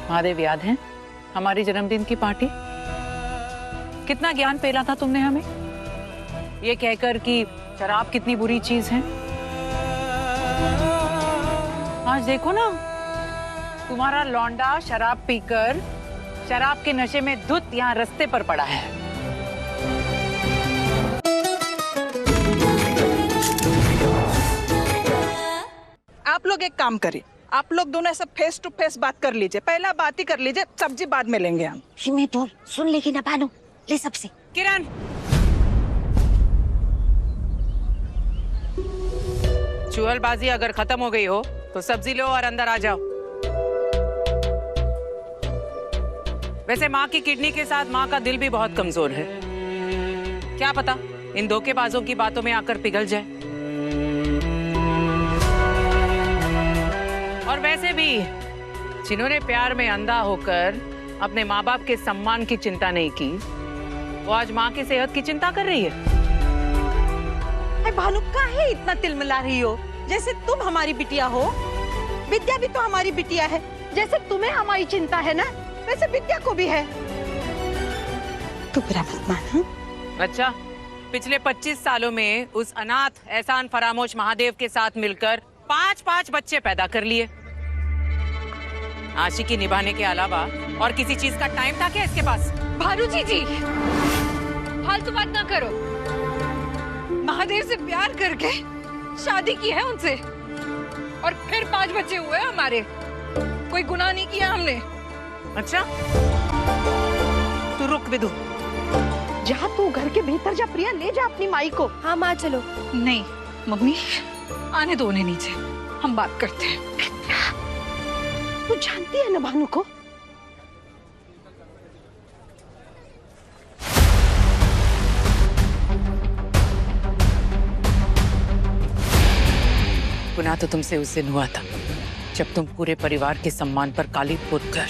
महादेव, याद है हमारी जन्मदिन की पार्टी? कितना ज्ञान पेला था तुमने हमें, ये कहकर कि शराब कितनी बुरी चीज है। आज देखो ना, तुम्हारा लौंडा शराब पीकर शराब के नशे में धुत यहाँ रास्ते पर पड़ा है। आप लोग एक काम करिए, आप लोग दोनों ऐसा फेस टू फेस बात कर लीजिए, पहला बात ही कर लीजिए, सब्जी बाद में लेंगे हम। मैं बोल सुन लेगी ना भानु, ले सबसे। किरण, चुहलबाजी अगर खत्म हो गई हो तो सब्जी लो और अंदर आ जाओ। वैसे माँ की किडनी के साथ माँ का दिल भी बहुत कमजोर है, क्या पता इन धोखेबाजों की बातों में आकर पिघल जाए। और वैसे भी जिन्होंने प्यार में अंधा होकर अपने माँ बाप के सम्मान की चिंता नहीं की, वो आज माँ की सेहत की चिंता कर रही है। भानु, काहे इतना तिलमिला रही हो? जैसे तुम हमारी बिटिया हो। विद्या भी तो हमारी बिटिया है, जैसे तुम्हें हमारी चिंता है ना, वैसे विद्या को भी है। तू बुरा मत मान। अच्छा, पिछले 25 सालों में उस अनाथ एहसान फरामोश महादेव के साथ मिलकर 5-5 बच्चे पैदा कर लिए। आशिकी निभाने के अलावा और किसी चीज का टाइम था क्या इसके पास? भानु जी फालतू बात ना करो। महादेव से प्यार करके शादी की है उनसे, और फिर 5 बच्चे हुए हमारे। कोई गुनाह नहीं किया हमने। अच्छा, तू रुक विदु। जा, तू घर के भीतर जा। प्रिया, ले जा अपनी माई को। हाँ माँ चलो। नहीं मम्मी, आने दो उन्हें नीचे, हम बात करते हैं। तू जानती है ना भानु को? गुनाह तो तुमसे उस दिन हुआ था जब तुम पूरे परिवार के सम्मान पर काली पोत कर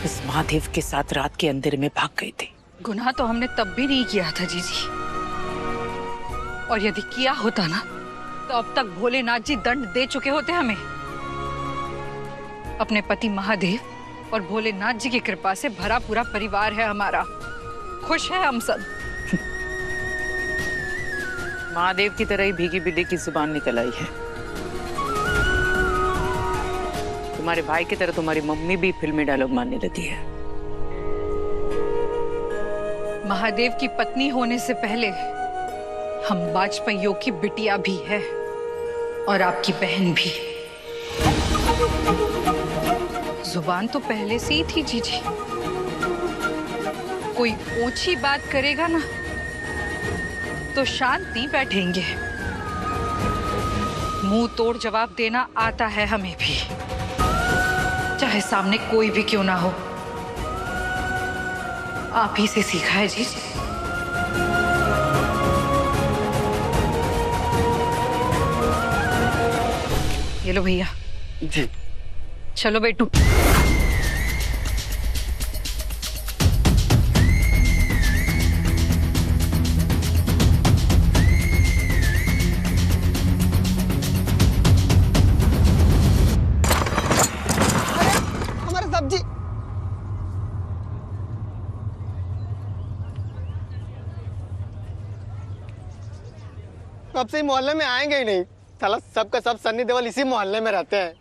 इस महादेव के साथ रात के अंधेरे में भाग गई थी। गुनाह तो हमने तब भी नहीं किया था जीजी, और यदि किया होता ना तो अब तक भोलेनाथ जी दंड दे चुके होते हमें। अपने पति महादेव और भोलेनाथ जी की कृपा से भरा पूरा परिवार है हमारा, खुश है हम सब। महादेव की तरह ही भीगी बिल्ली की जुबान निकल आई है। तुम्हारे भाई की तरह तुम्हारी मम्मी भी फिल्मी डायलॉग मारने लगी है। महादेव की पत्नी होने से पहले हम वाजपेयियों की बिटिया भी है, और आपकी बहन भी। जुबान तो पहले से ही थी जीजी। कोई ऊंची बात करेगा ना तो शांति बैठेंगे। मुंह तोड़ जवाब देना आता है हमें भी, चाहे सामने कोई भी क्यों ना हो। आप ही से सीखा है जी। ये लो भैया जी। चलो बेटू। अब से मोहल्ले में आएंगे ही नहीं। साला सबका सब सन्नी देओल इसी मोहल्ले में रहते हैं।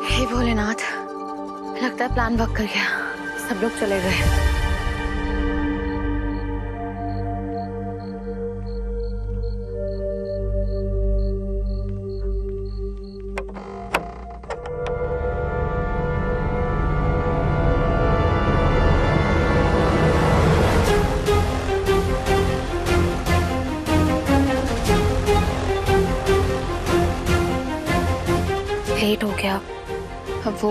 हे भोलेनाथ, लगता है प्लान वर्क कर गया। सब लोग चले गए। लेट हो गया। अब वो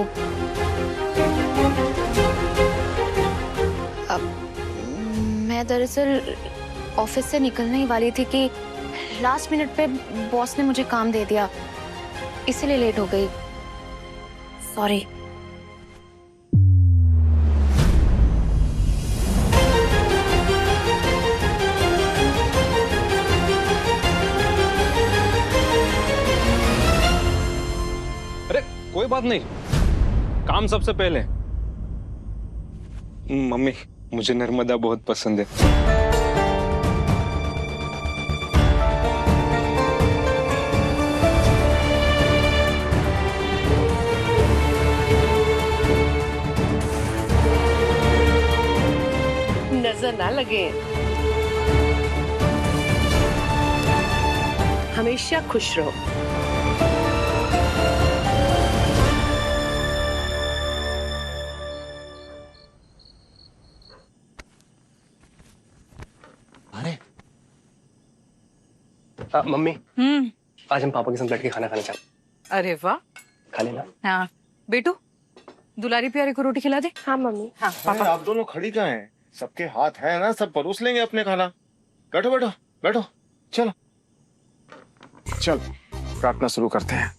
मैं दरअसल ऑफिस से निकलने ही वाली थी कि लास्ट मिनट पे बॉस ने मुझे काम दे दिया। इसीलिए लेट हो गई। सॉरी। अरे कोई बात नहीं, काम सबसे पहले। मम्मी, मुझे नर्मदा बहुत पसंद है। नजर ना लगे। हमेशा खुश रहो। अरे मम्मी, आज हम पापा के साथ बैठ के खाना खाना चाहते हैं। अरे वाह। खा लेना। हाँ बेटू, दुलारी प्यारे को रोटी खिला दे। हाँ मम्मी। हाँ अरे आप दोनों खड़ी कहाँ हैं? सबके हाथ है ना, सब परोस लेंगे अपने खाना। बैठो बैठो बैठो, चलो चल प्रार्थना शुरू करते हैं।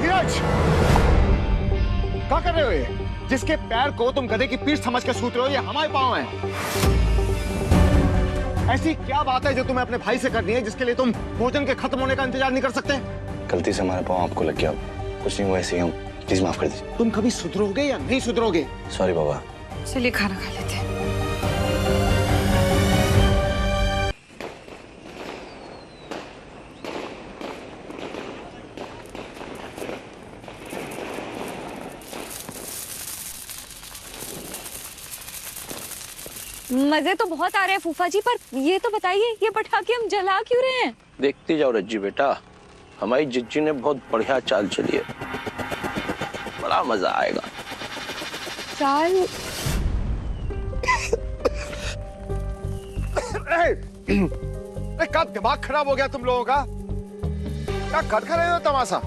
धीरज, क्या कर रहे हो ये? जिसके पैर को तुम गधे की पीठ समझ के सूत रहे हो, ये हमारे पांव हैं। ऐसी क्या बात है जो तुम्हें अपने भाई से करनी है, जिसके लिए तुम भोजन के खत्म होने का इंतजार नहीं कर सकते? गलती से हमारा पाँव आपको लग गया, कुछ नहीं हुआ, ऐसे ही हम, प्लीज माफ कर दीजिए। तुम कभी सुधरोगे या नहीं सुधरोगे? सॉरी बाबा। चलिए खाना खा लेते हैं। मजे तो बहुत आ रहे हैं फूफा जी, पर ये तो बताइए, ये पटाखे हम जला क्यों रहे हैं? देखती जाओ रज्जी बेटा, हमारी जिज्जी ने बहुत बढ़िया चाल चली है, बड़ा मजा आएगा। चाल? अरे क्या दिमाग खराब हो गया तुम लोगों का? क्या कर रहे हो तमाशा?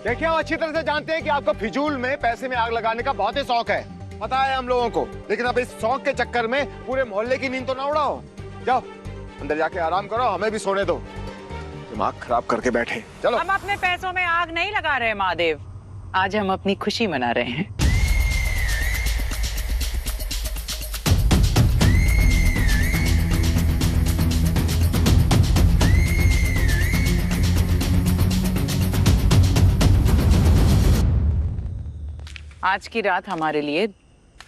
देखिए, हम अच्छी तरह से जानते हैं कि आपको फिजूल में पैसे में आग लगाने का बहुत ही शौक है, पता है हम लोगों को। लेकिन अब इस शौक के चक्कर में पूरे मोहल्ले की नींद तो ना उड़ाओ। जाओ अंदर जाके आराम करो, हमें भी सोने दो। दिमाग खराब करके बैठे। चलो। हम अपने पैसों में आग नहीं लगा रहे महादेव, आज हम अपनी खुशी मना रहे हैं। आज की रात हमारे लिए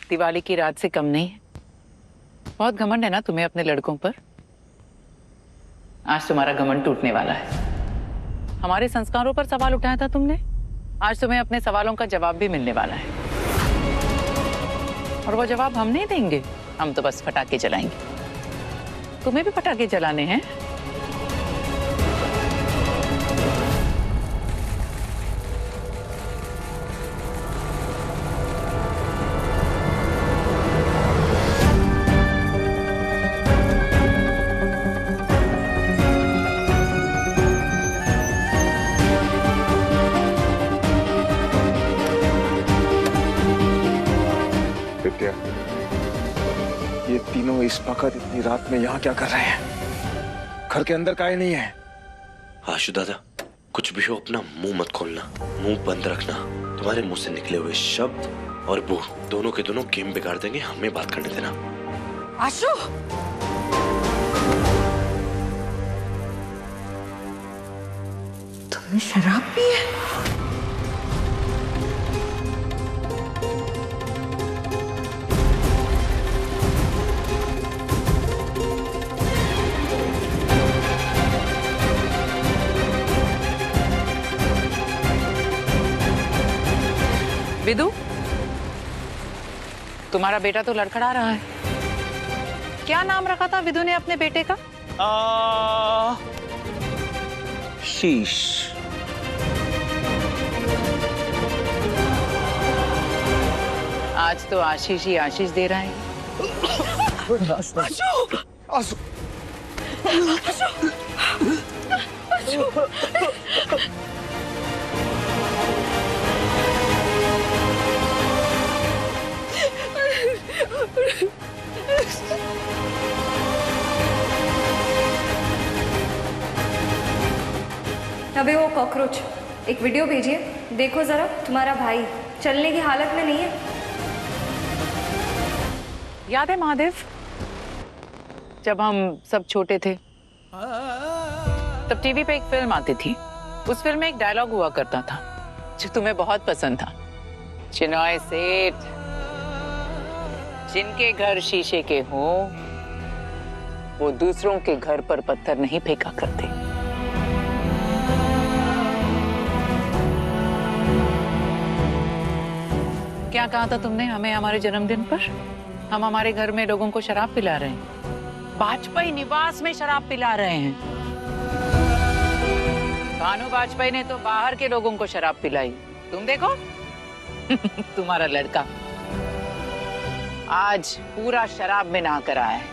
दिवाली की रात से कम नहीं है। बहुत घमंड है ना तुम्हें अपने लड़कों पर। आज तुम्हारा घमंड टूटने वाला है। हमारे संस्कारों पर सवाल उठाया था तुमने, आज तुम्हें अपने सवालों का जवाब भी मिलने वाला है। और वो जवाब हम नहीं देंगे, हम तो बस पटाखे जलाएंगे। तुम्हें भी पटाखे जलाने हैं? विद्या, ये तीनों इस वक्त इतनी रात में यहाँ क्या कर रहे हैं? घर के अंदर काहे नहीं है? आशु दादा, कुछ भी हो अपना मुंह मत खोलना, मुंह बंद रखना। तुम्हारे मुंह से निकले हुए शब्द और वो दोनों के दोनों गेम बिगाड़ देंगे, हमें बात करने देना। आशु, तुमने शराब पी है? विदु, तुम्हारा बेटा तो लड़खड़ा रहा है। क्या नाम रखा था विदु ने अपने बेटे का? शीश। आज तो आशीष ही आशीष दे रहा है। आंसू, अबे वो कॉकरोच, एक वीडियो भेजिए, देखो जरा, तुम्हारा भाई चलने की हालत में नहीं है। याद है महादेव, जब हम सब छोटे थे तब टीवी पे एक फिल्म आती थी। उस फिल्म में एक डायलॉग हुआ करता था जो तुम्हें बहुत पसंद था। चिनॉय सेठ, जिनके घर शीशे के हों वो दूसरों के घर पर पत्थर नहीं फेंका करते। क्या कहा था तुमने हमें हमारे जन्मदिन पर? हम हमारे घर में लोगों को शराब पिला रहे हैं, वाजपेयी निवास में शराब पिला रहे हैं। भानु वाजपेयी ने तो बाहर के लोगों को शराब पिलाई, तुम देखो तुम्हारा लड़का आज पूरा शराब में नहा कर आया है।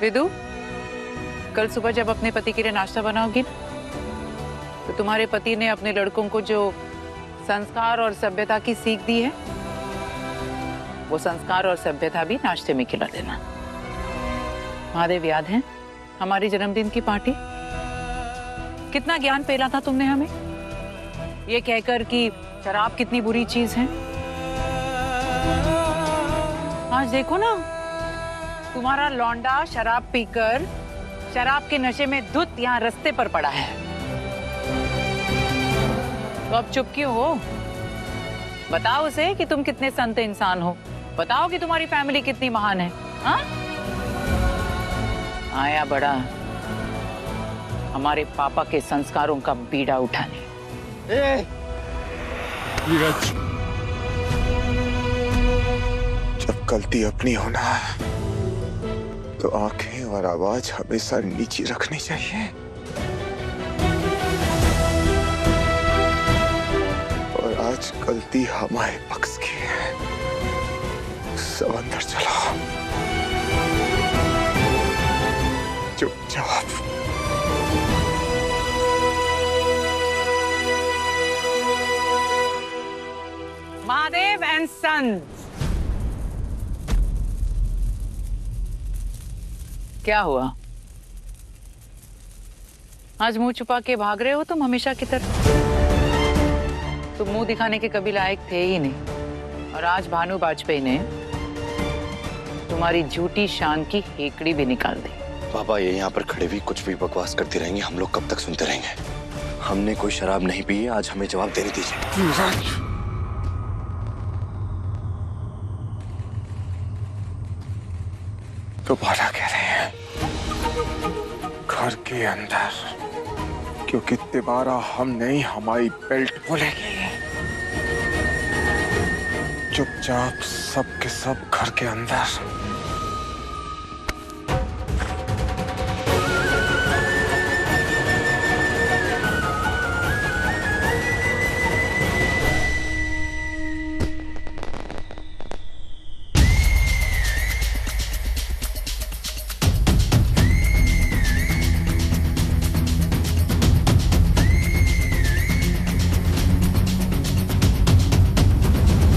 विदु, कल सुबह जब अपने पति के लिए नाश्ता बनाओगी तो तुम्हारे पति ने अपने लड़कों को जो संस्कार और सभ्यता की सीख दी है वो संस्कार और सभ्यता भी नाश्ते में खिला देना। महादेव, याद है हमारी जन्मदिन की पार्टी? कितना ज्ञान पेला था तुमने हमें, ये कहकर कि शराब कितनी बुरी चीज है। आज देखो ना, तुम्हारा लौंडा शराब पीकर शराब के नशे में धुत यहाँ रास्ते पर पड़ा है। तो अब चुप क्यों हो? बताओ उसे कि तुम कितने संत इंसान हो, बताओ कि तुम्हारी फैमिली कितनी महान है। हाँ? आया बड़ा हमारे पापा के संस्कारों का बीड़ा उठाने। जब गलती अपनी होना तो आंखें और आवाज हमेशा नीचे रखनी चाहिए। और आज गलती हमारे पक्ष की है। सब अंदर चलो, चुपचाप। महादेव एंड सन्स, क्या हुआ? आज मुंह छुपा के भाग रहे हो तुम हमेशा की तरह। तुम मुंह दिखाने के कभी लायक थे ही नहीं, और आज भानु वाजपेयी ने तुम्हारी झूठी शान की हेकड़ी भी निकाल दी। पापा, ये यहाँ पर खड़े भी कुछ भी बकवास करती रहेंगे, हम लोग कब तक सुनते रहेंगे? हमने कोई शराब नहीं पी है, आज हमें जवाब देने दीजिए। दोबारा कह रहे हैं, घर के अंदर, क्योंकि तिबारा हम नहीं, हमारी बेल्ट बोलेगी। चुपचाप सब के सब घर के अंदर।